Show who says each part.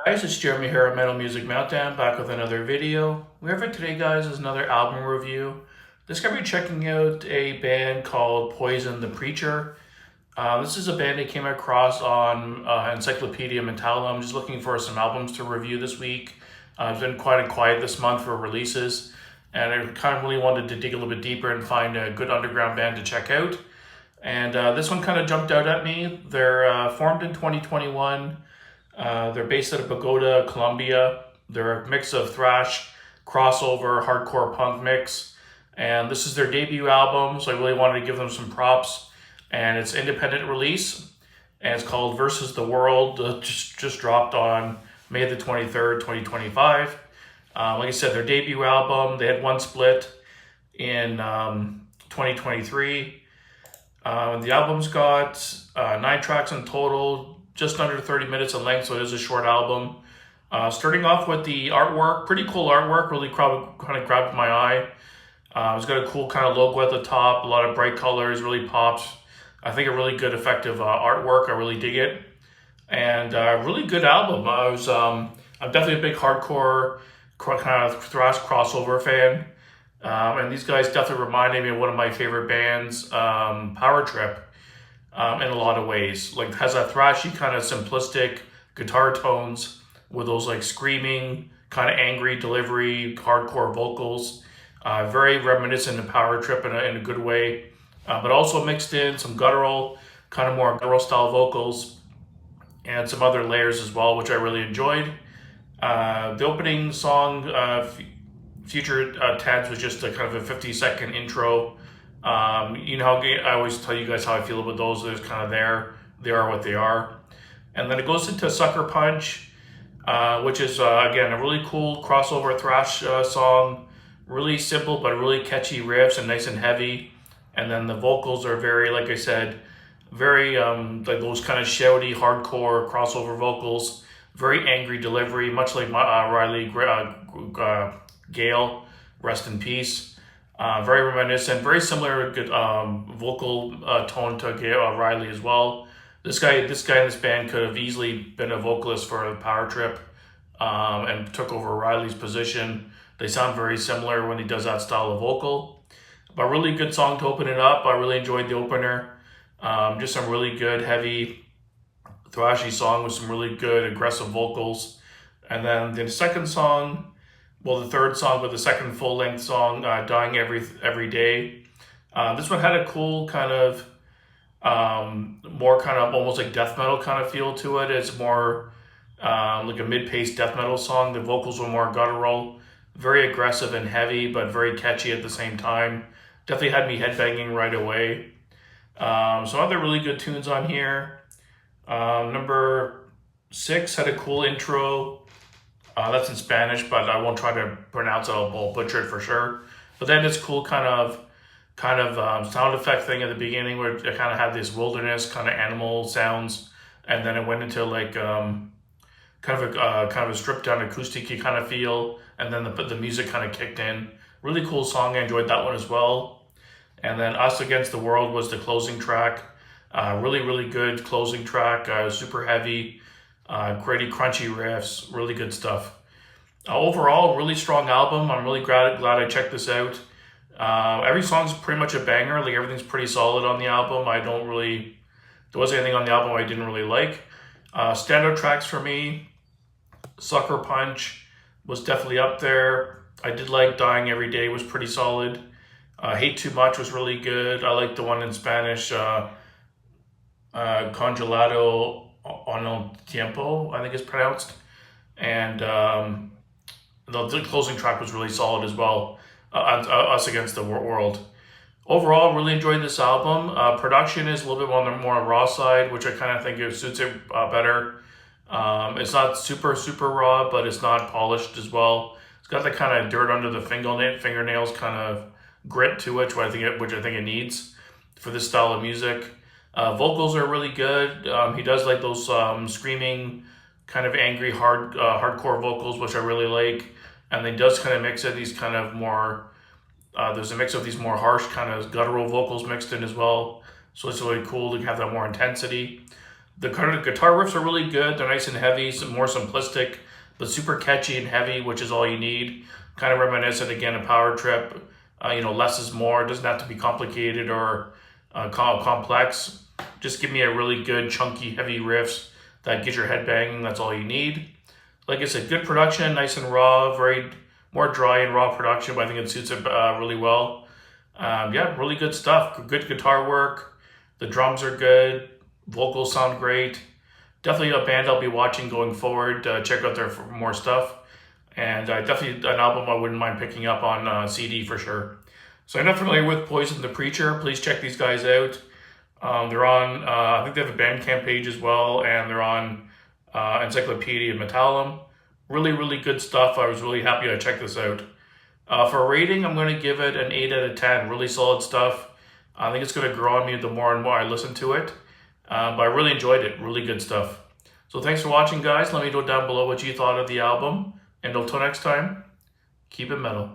Speaker 1: Guys, it's Jeremy here at Metal Music Meltdown, back with another video. We have for today, guys, is another album review. This guy be checking out a band called Poison the Preacher. This is a band I came across on Encyclopedia Mental. I'm just looking for some albums to review this week. It's been quite quiet this month for releases, and I kind of really wanted to dig a little bit deeper and find a good underground band to check out. And this one kind of jumped out at me. They're formed in 2021. They're based out of Bogota, Colombia. They're a mix of thrash, crossover, hardcore punk mix. And this is their debut album, so I really wanted to give them some props. And it's independent release, and it's called Versus the World. Just dropped on May the 23rd, 2025. Like I said, their debut album, they had one split in 2023. The album's got 9 tracks in total, just under 30 minutes in length, so it is a short album. Starting off with the artwork, pretty cool artwork, really kind of grabbed my eye. It's got a cool kind of logo at the top, a lot of bright colors, really pops. I think a really good, effective artwork. I really dig it, and really good album. I'm definitely a big hardcore kind of thrash crossover fan. And these guys definitely reminded me of one of my favorite bands, Power Trip, in a lot of ways. Like, has a thrashy kind of simplistic guitar tones with those like screaming, kind of angry delivery, hardcore vocals. Very reminiscent of Power Trip in a good way, but also mixed in some guttural, kind of more guttural style vocals, and some other layers as well, which I really enjoyed. The opening song, Future Tense, was just a kind of a 50-second intro. You know, I always tell you guys how I feel about those. They're kind of there. They are what they are. And then it goes into Sucker Punch, which is, again, a really cool crossover thrash song. Really simple, but really catchy riffs and nice and heavy. And then the vocals are very, like I said, very like those kind of shouty, hardcore crossover vocals. Very angry delivery, much like Riley Gale, rest in peace. Very reminiscent, very similar good vocal tone to Riley as well. This guy in this band could have easily been a vocalist for Power Trip, and took over Riley's position. They sound very similar when he does that style of vocal. But really good song to open it up. I really enjoyed the opener. Just some really good, heavy, thrashy song with some really good, aggressive vocals. And then the second song, well, the third song, but the second full-length song, Dying Every Day. This one had a cool kind of, more kind of almost like death metal kind of feel to it. It's more like a mid-paced death metal song. The vocals were more guttural, very aggressive and heavy, but very catchy at the same time. Definitely had me headbanging right away. Some other really good tunes on here. Number 6 had a cool intro. That's in Spanish, but I won't try to pronounce it. I'll butcher it for sure. But then this cool kind of sound effect thing at the beginning, where it kind of had this wilderness kind of animal sounds, and then it went into like kind of a stripped down acoustic kind of feel, and then the music kind of kicked in. Really cool song. I enjoyed that one as well. And then Us Against the World was the closing track. Really good closing track. Super heavy, gritty, crunchy riffs. Really good stuff. Overall, really strong album. I'm really glad I checked this out. Every song's pretty much a banger. Like, everything's pretty solid on the album. There wasn't anything on the album I didn't really like. Standout tracks for me, Sucker Punch was definitely up there. I did like Dying Every Day, was pretty solid. Hate Too Much was really good. I like the one in Spanish, Congelado on el Tiempo, I think it's pronounced. And the closing track was really solid as well, Us Against the World. Overall, really enjoyed this album. Production is a little bit on the more raw side, which I kind of think it suits it better. It's not super raw, but it's not polished as well. It's got the kind of dirt under the fingernails kind of grit to it, which I think it needs for this style of music. Vocals are really good. He does like those screaming, kind of angry, hardcore vocals, which I really like. And he does kind of mix in these kind of more. There's a mix of these more harsh, kind of guttural vocals mixed in as well. So it's really cool to have that more intensity. The guitar riffs are really good. They're nice and heavy, some more simplistic, but super catchy and heavy, which is all you need. Kind of reminiscent again of Power Trip. Less is more. It doesn't have to be complicated or complex. Just give me a really good, chunky, heavy riffs that get your head banging. That's all you need. Like I said, good production, nice and raw, very more dry and raw production, but I think it suits it really well. Yeah, really good stuff. Good guitar work. The drums are good. Vocals sound great. Definitely a band I'll be watching going forward. Check out their more stuff. And definitely an album I wouldn't mind picking up on CD for sure. So I'm not familiar with Poison the Preacher. Please check these guys out. They're on, I think they have a Bandcamp page as well, and they're on Encyclopedia Metallum. Really, really good stuff. I was really happy I checked this out. For a rating, I'm going to give it an 8 out of 10. Really solid stuff. I think it's going to grow on me the more and more I listen to it. But I really enjoyed it. Really good stuff. So thanks for watching, guys. Let me know down below what you thought of the album. And until next time, keep it metal.